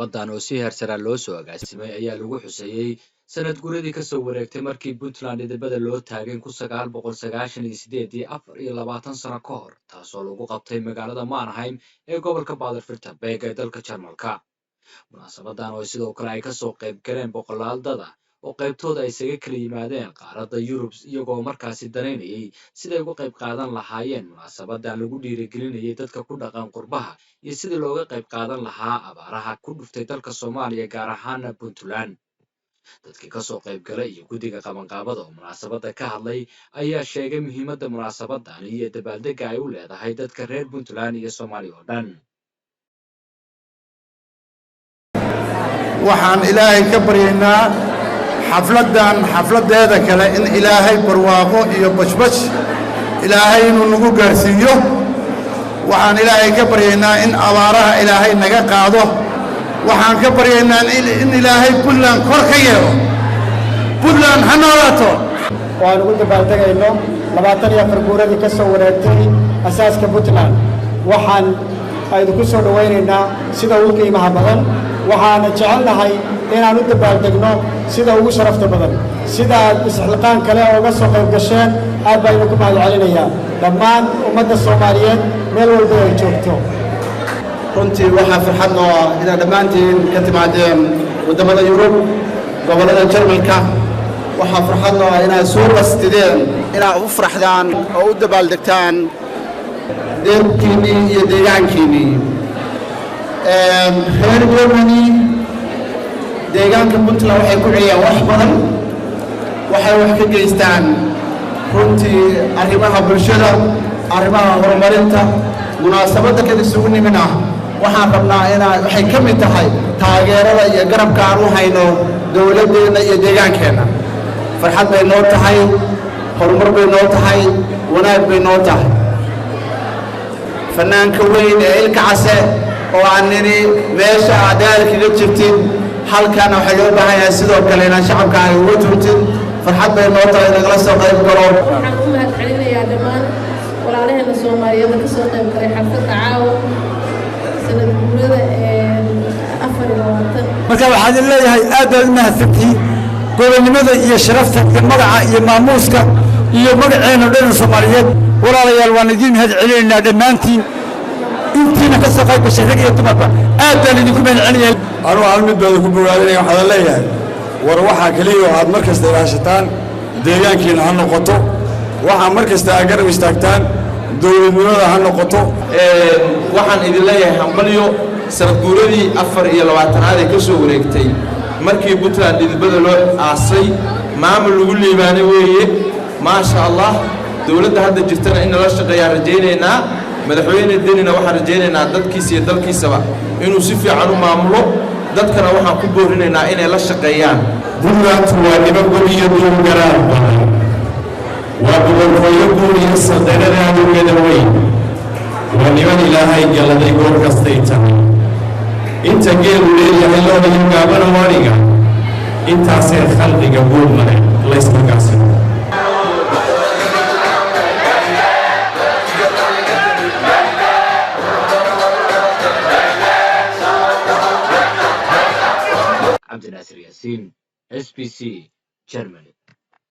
munaasabadan oo si heersara loo soo agaasimay ayaa lagu xuseeyey sanad guradii ka soo wareegtay markii Puntland idabada loo taagay 1998 24 sano ka hor taasoo lagu qabtay magaalada Mannheim ee gobolka Baden-Württemberg ee dalka Jarmalka. munaasabadan oo sidoo kale ay ka soo qayb galeen boqolaal dad ah oo qaybtooda ay isaga kala yimaadeen qaaradda Yurub iyagoo markaasi danaynayay siday uga qayb qaadan lahaayeen munaasabadan lagu dhiirigelinayay dadka ku dhaqan qurbaha iyo sidii looga qayb qaadan lahaa abaaraha ku dhuftay dalka Soomaaliya gaar ahaan Puntland. dadkii ka soo qayb galay iyo guddiga qabanqaabada oo munaasabada ka hadlay ayaa sheegay muhiimadda munaasabadan iyo dabaaldegga ay u leedahay dadka reer Puntland iyo Soomaaliya oo dhan. waxaan ilaahay ka baryaynaa xafladeeda kale in ilaahay barwaaqo iyo bashbash ilaahay inuu nagu gaarsiiyo. waxaan ilaahay ka baryaynaa in abaaraha ilaahay naga qaado. waxaan ka baryaynaa in ilaahay Puntland kor ka yeelo. Puntland ha noolaato. waan ugu dabaaldegayno 24 guuradii ka soo wareegtay asaaska Puntland. waxaan idinku soo dhawaynaynaa sida ugu qiimaha badan. waxaan jecelnahay inaan u dabaaldegno sida ugu sharafta badan. sida isxilqaan kale oo uga soo qayb gasheen aad baan idinku mahadcelinayaa dhammaan ummadda Soomaaliyeed meel walba ay joogto. runtii waxaa farxad noo ah inaad dhammaantiin ka timaadeen waddamada Yurub gobollada Jarmalka. waxaa farxad noo ah inaad soo qastideen inaad u faraxdaan oo u dabaaldegtaan deegaankiinnii iyo deegaankiinnii. reer Germany deegaanka Puntland waxay ku celiyaan wax badan. waxay wax ka geystaan runtii arrimaha bulshada, arrimaha horumarinta. munaasabadda kan isugu nimina waxaan rabnaa waxay ka mid tahay taageerada iyo garabka aan u hayno dowladdeena iyo deegaankeenna. farxad bay noo tahay, horumar bay noo tahay, wanaag bay noo tahay. fanaanka weyn ee Ilka Case oo aan nini meesha aadaal kaga jirtin halkan waxay loo baahan yahay sidoo kale inaan shacabka ay ugu turtin. farxad bay noo tahay nagala soo qayb galo. waxaan u mahadcelinayaa dhammaan walaalaheena Soomaaliyeed ka soo qayb galay xafladda caawa sanad guurada 24. marka waxaan leeyahay aad baad u mahadsantihiin gobonimada iyo sharafta iyo magaca iyo maamuuska iyo magaceena dhan Soomaaliyeed. walaalayaal waan idin mahadcelinaynaa dhammaantiin intiina ka soo qayb gashay rag iyo dumarba aad baan idinku mahadcelinayaa. anuu hal mid baan ku bogaadinaya waxaan leeyahay war waxaa kaliya aad mar kasta ilaashataan deegaankiina ha noqoto. waxaa mar kasta aad garab istaagtaan dowladnimada ha noqoto. waxaan idin leeyahay hambalyo sanad guuradii 24aad ee ka soo wareegtay markii Puntland idabada loo aasay maamul lagu liibaanay weeye. maasha Allah dowladda hadda jirtana in la shaqeeyaa rajaynaynaa. madaxweyne Denina waxaan rajaynaynaa dadkiisa iyo dalkiisaba inuu si fiican u maamulo. dadkana waxaan ku boorinaynaa inay la shaqeeyaan. Puntland waa niman goliyo duur garaan badan. waa boqortooyo guur iyo saldanada aduunyada weyn. waa niman ilaahay galaday goor kastay tahay. inta geelu leeyahay looda iyo gaabana waaniga intaasee khalqiga guur male laysma gaasino. عبد الناصر ياسين SBC Germany.